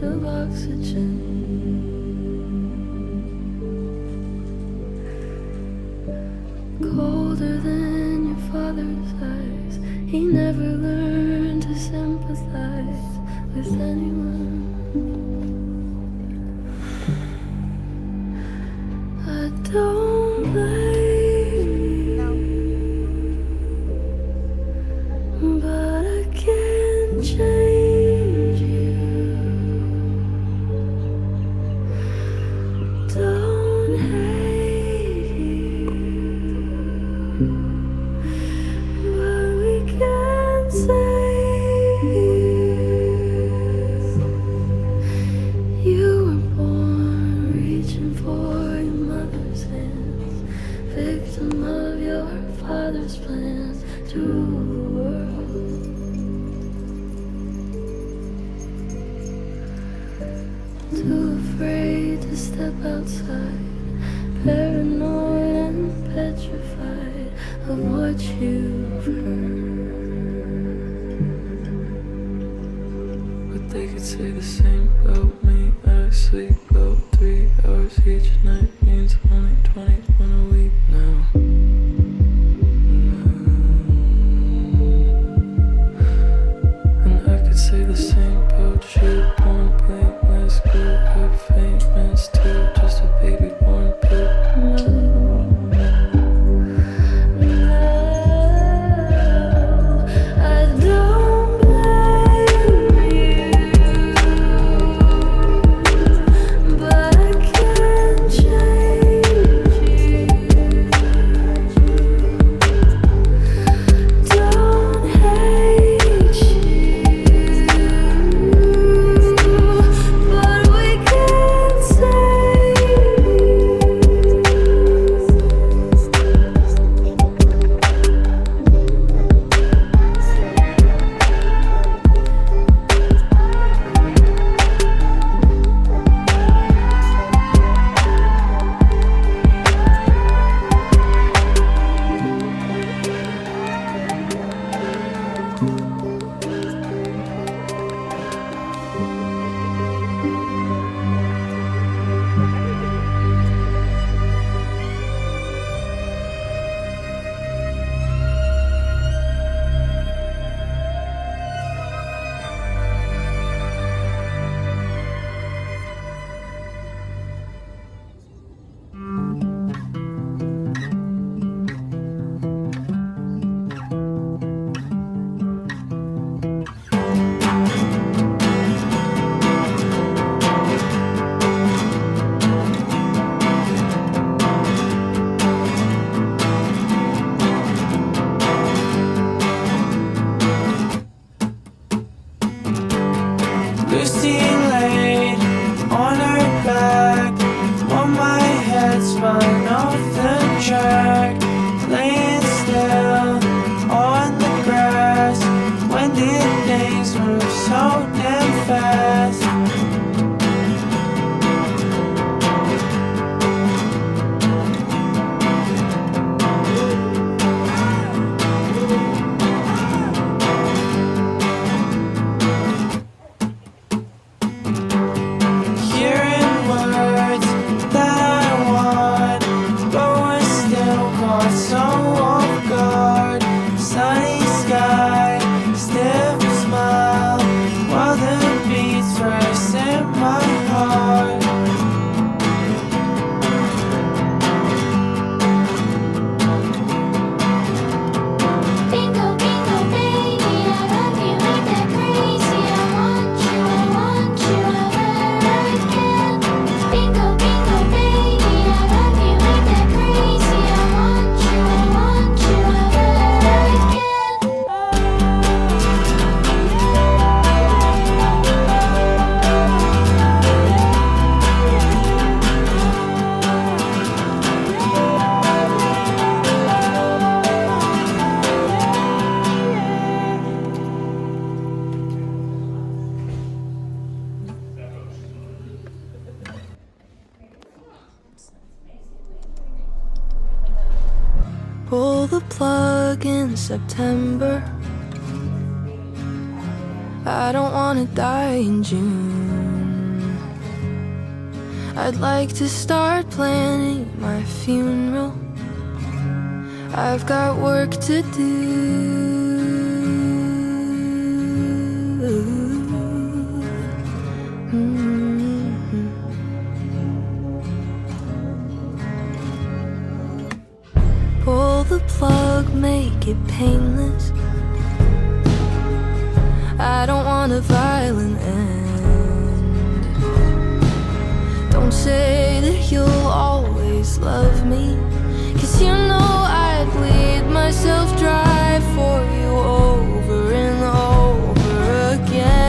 of oxygen. Colder than your father's eyes, he never learned to sympathize with anyone. I don't blame you, but I can't change you. Don't hate you, but we can't save you. You were born reaching for your mother's hands, victim of your father's plans to rule the world. Too afraid to step outside, paranoid and petrified of what you've heard. But they could say the same about me. I sleep about 3 hours each night, means only 21 a week now. And I could say the same about you, born blameless, grew up famous too, just a baby born poop. I don't blame you, but I can't change you. Don't hate you, but we can't save you. Lucy laid on her back, while my head spun off the track, laying still on the grass. When did things move so damn fast? Hearing words that I want, but we're still caught so off guard. Sunny sky, stiff smile, while the beats race in my heart. Bingo, bingo, baby, I love you like that crazy. I want you wherever I can. Bingo, bingo, baby, I love you like that crazy. I want you wherever I can. Pull the plug in September. I don't wanna die in June. I'd like to start planning my funeral. I've got work to do. Pull the plug, make it painless. I don't want a violent end. Don't say that you'll always love me, 'cause you know I'd bleed myself dry for you over and over again.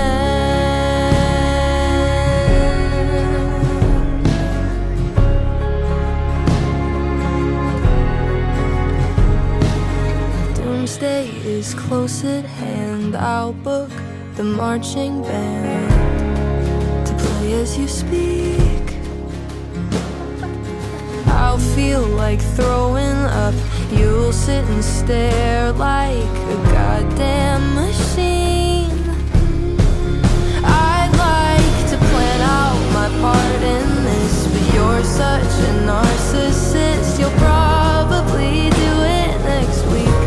Doomsday is close at hand. I'll book the marching band to play as you speak. I'll feel like throwing up. You'll sit and stare like a goddamn machine. I'd like to plan out my part in this, but you're such a narcissist. You'll probably do it next week.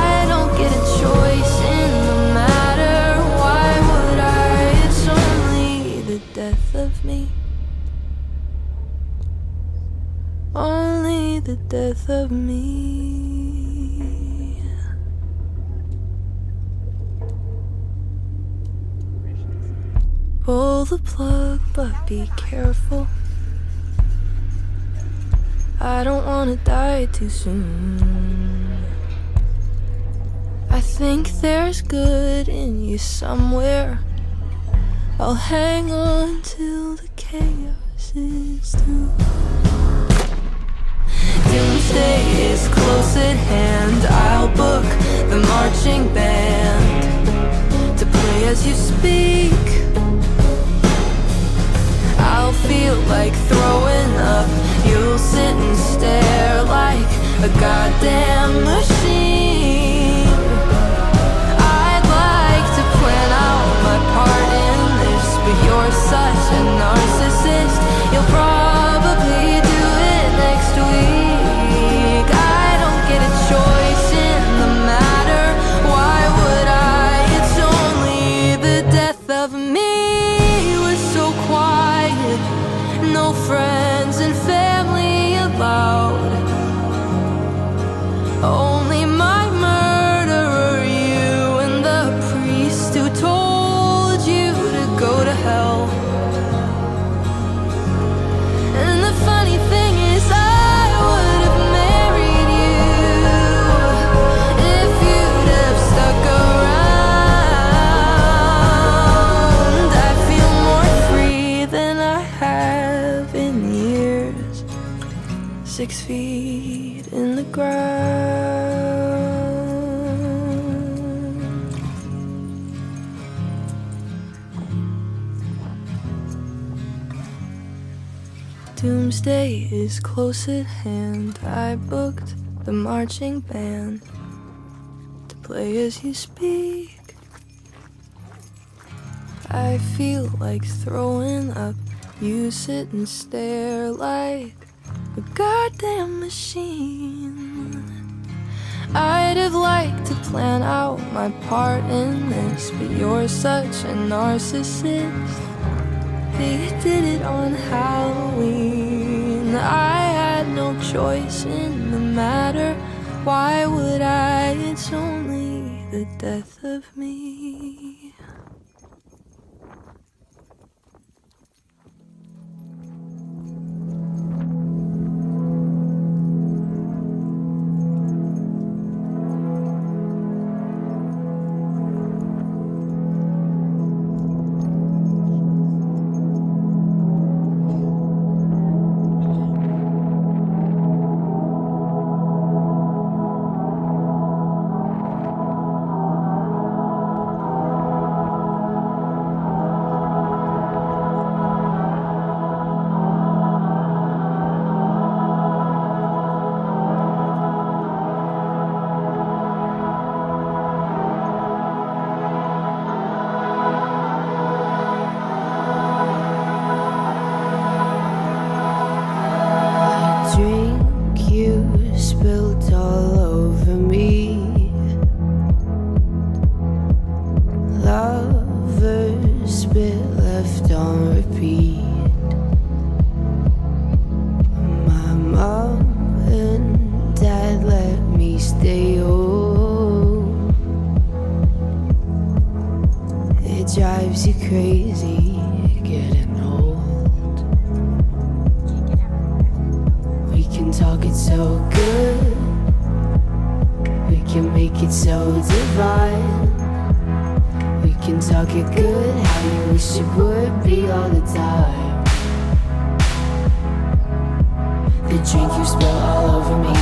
I don't get a choice in the matter. Why would I? It's only the death of me. Only the death of me. Pull the plug, but be careful. I don't wanna die too soon. I think there's good in you somewhere. I'll hang on till the chaos is through. Doomsday is close at hand. I'll book the marching band to play as you speak. I'll feel like throwing up. You'll sit and stare like a goddamn machine. I'd like to plan out my part in this, but you're such a narcissist. You'll probably do it next week. I don't get a choice in the matter. Why would I? It's only the death of me. Was so quiet, no friends and family allowed. Only my murderer, you, and the priest who told you to go to hell. And the funny thing is, I would have married you if you'd have stuck around. I feel more free than I have in years. 6 feet in the ground. Doomsday is close at hand. I booked the marching band to play as you speak. I feel like throwing up. You sit and stare like a goddamn machine. I'd have liked to plan out my part in this, but you're such a narcissist. They did it on Halloween. I had no choice in the matter. Why would I? It's only the death of me. crazy getting old. We can talk it so good, we can make it so divine. We can talk it good, how you wish it would be all the time. The drink you spill all over me,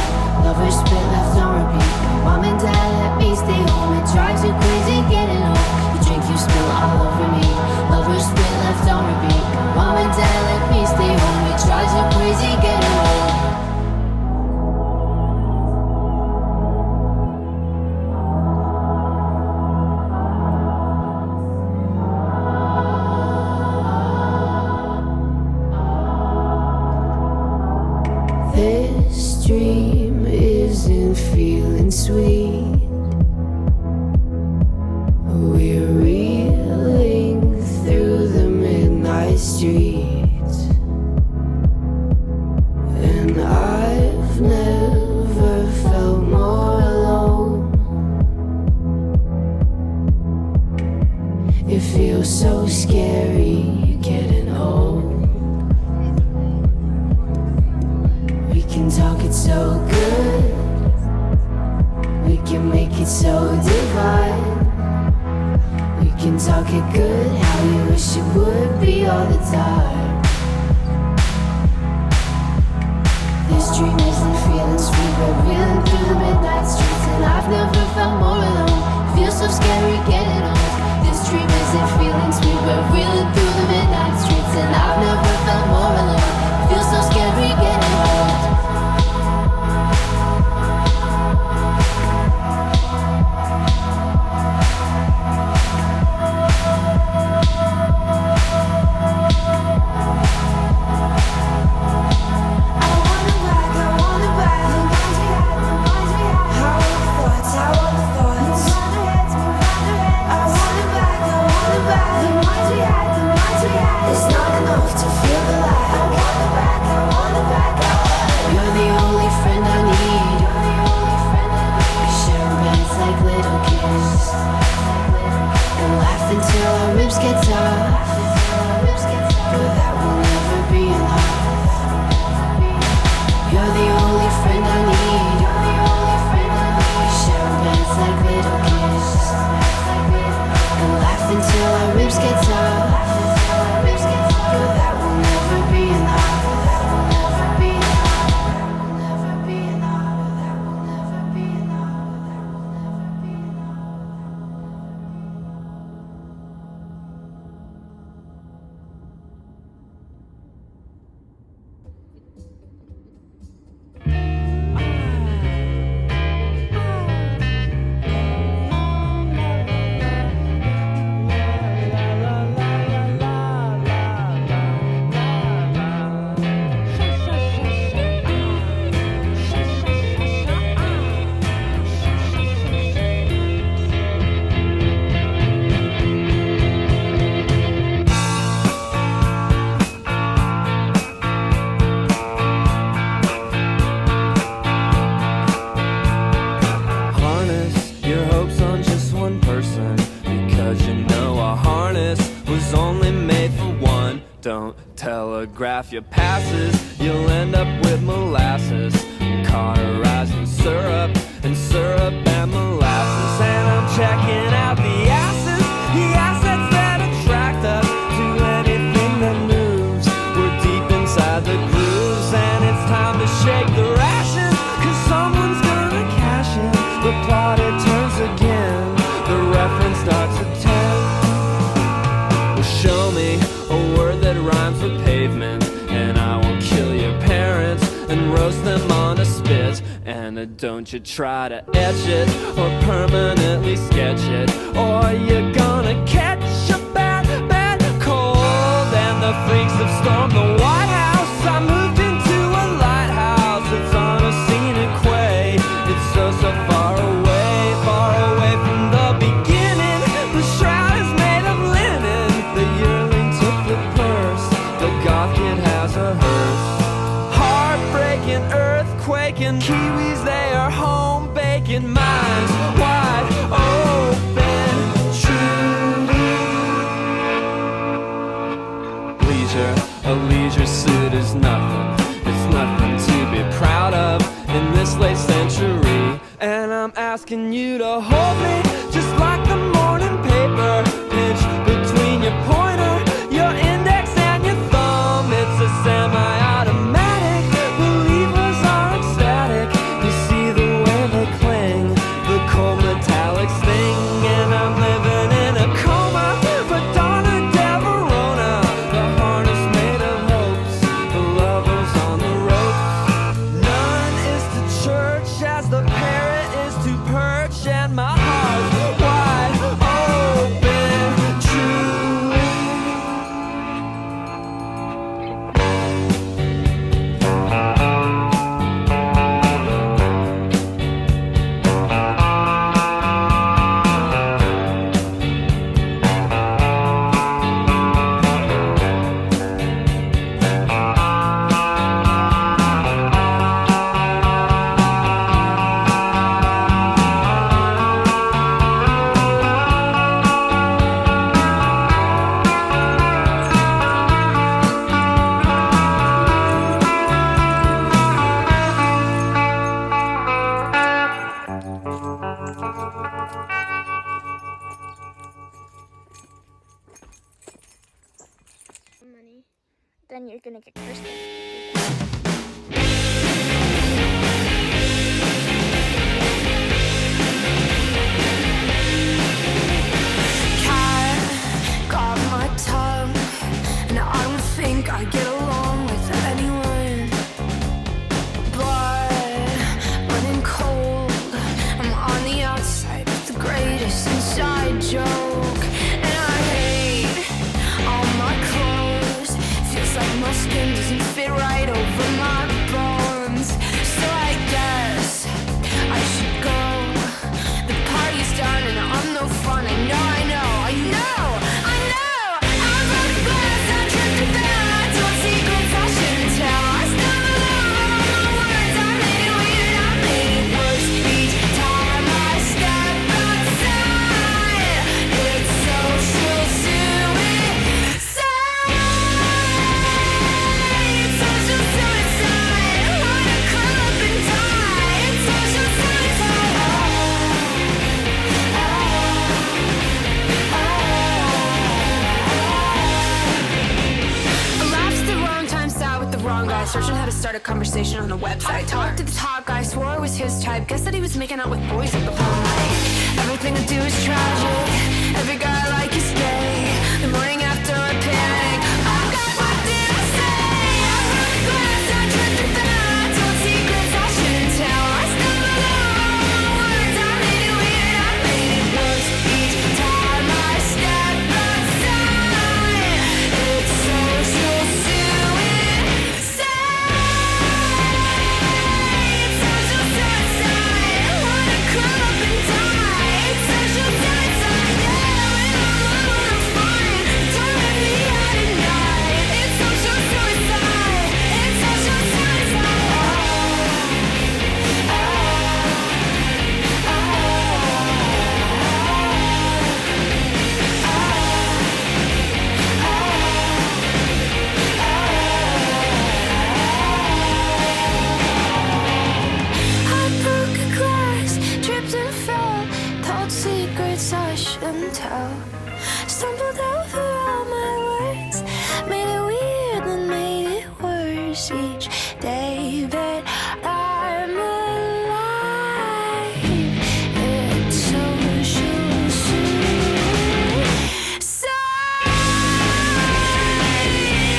lovers spit left on repeat. Mom and dad let me stay home, it drives you crazy getting home. The drink you spill all over me, lovers spit left on repeat. Mom and dad let me stay home, it drives you crazy getting home. This dream isn't feeling sweet. We're reeling through the midnight streets, and I've never felt more alone. It feels so scary getting old. We can talk it so good, we can make it so divine. We can talk it good, how you wish it would be all the time. This dream isn't feeling sweet, we're reeling through the midnight streets, and I've never felt more alone. It feels so scary getting old. This dream isn't feeling sweet, we're reeling through the midnight streets, and I've never felt more alone. It feels so scary getting old. Until our ribs get tough, but that will never be enough. You're the only friend I need. We share beds like little kids, and laugh until our ribs get tough, but that will never be enough. That will never be enough. That will never be enough. That will never be enough. That will never be enough. Don't telegraph your passes, you'll end up with molasses, cauterized in syrup and molasses. And I'm checking out the assets that attract us to anything that moves. We're deep inside the grooves, and it's time to shake the rations, 'cause someone's gonna cash in. The plot, it turns again, the reference starts at 10. Well, show me a word that rhymes with pavement, and I will kill your parents and roast them on a spit. And don't you try to etch it or permanently sketch it, or you're gonna catch a bad cold. And the freaks have stormed the White House. I moved into a lighthouse. It's on a scenic way. It's so far away from the beginning. The shroud is made of linen. The yearling took the purse. The goth kid has a hearse. Heartbreaking, earthquaking, Kiwis, they are home baking, minds wide open, truly. is nothing. It's nothing to be proud of in this late century. And I'm asking you to hold me just like the morning paper. Pinch between your pointer, your index and your thumb. It's a semi-automatic. Believers are ecstatic. You see the way they cling, the cold metallic sting. And I'm living in a coma, Madonna del Verona. The harness made of hopes, the lovers on the ropes. None is to church as the parrot is to perch, and my heart's wide open, true. Money. Then you're gonna get cursed. Cat got my tongue, and I don't think I get along with anyone. Blood running cold, I'm on the outside with the greatest inside joke. And I hate all my clothes, feels like my skin doesn't fit right over my bones. So I guess I should go. The party's done and I'm no fun. I know, I know, I know, I know. I broke the glass, I tripped and fell. I told secrets I shouldn't tell. I stumbled over all my words. I made it weird, I made it worse. Each time I step outside, it's social suicide. It's social suicide. Wanna curl up and die. It's social suicide. I laughed at the wrong time, sat with the wrong guy, searching how to start a conversation on a website. Talked to the top guy, swore it was his type. Guess that he was making out with boys at the whole night. Everything I do is tragic. Every guy I like is gay. The morning after I panic. Oh God, what did I say? I broke the glass, I tripped and fell. I told secrets I shouldn't tell. I stumbled over all my words. I made it weird, I made it worse. Each time I step outside, it's social suicide. It's social suicide. Wanna curl up and die. It's social suicide. Yeah, when I'm alone, I'm fine. Don't let me out at night. It's social suicide. It's social suicide. I broke a glass, tripped and fell, told secrets I shouldn't tell. Stumbled over all my words, made it weird, then made it worse. Each day that I'm alive, it's social suicide.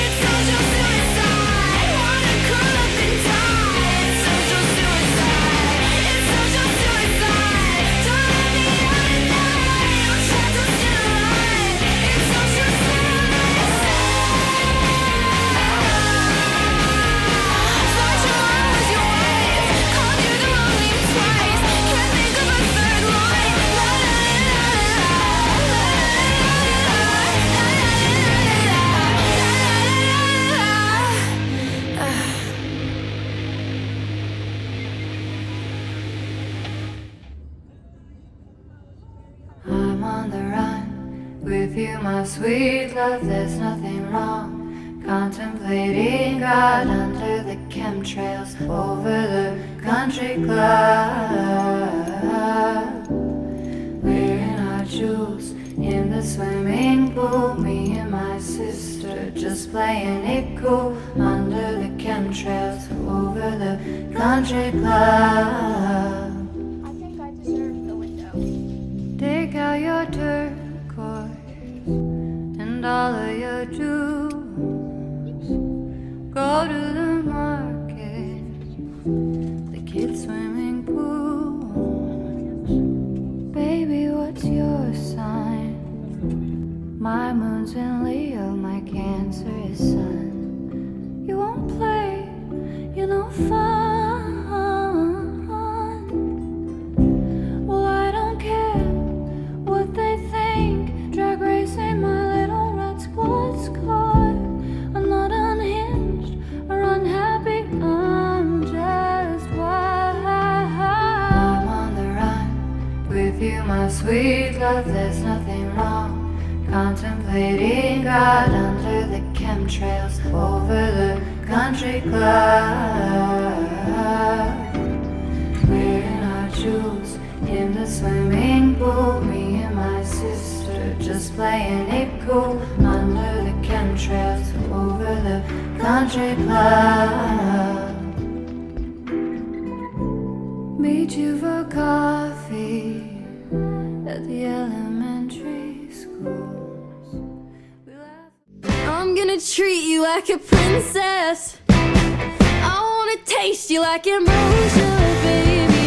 It's social suicide. Wanna curl up and die. It's social suicide. It's social suicide. Don't let me out at night. I'm trapped still alive. It's social Thought your mom was your wife. Called you the wrong name twice. Can't think of a third line. La la la la la la la la. I'm on the run with you, my sweet love. There's nothing wrong contemplating God under the chemtrails over the country club. Wearing our jewels in the swimming pool, me and my sister just playing it cool under the chemtrails over the country club. I think I deserve the window. Take out your turquoise and all of your jewels. Go to the market, the kids' swimming pools. Baby, what's your sign? My moon's in Leo, my Cancer is Sun. You won't play, you're no fun. Well, I don't care what they think. Drag racing my little red sports car. I'm not unhinged or unhappy, I'm just wild. I'm on the run with you, my sweet love, there's nothing wrong. Contemplating God under the chemtrails over the country club. Wearing our jewels in the swimming pool, me and my sister just playing it cool under the chemtrails over the country club. Meet you for coffee at the elementary schools. I'm gonna treat you like a princess. I wanna taste you like ambrosia, baby.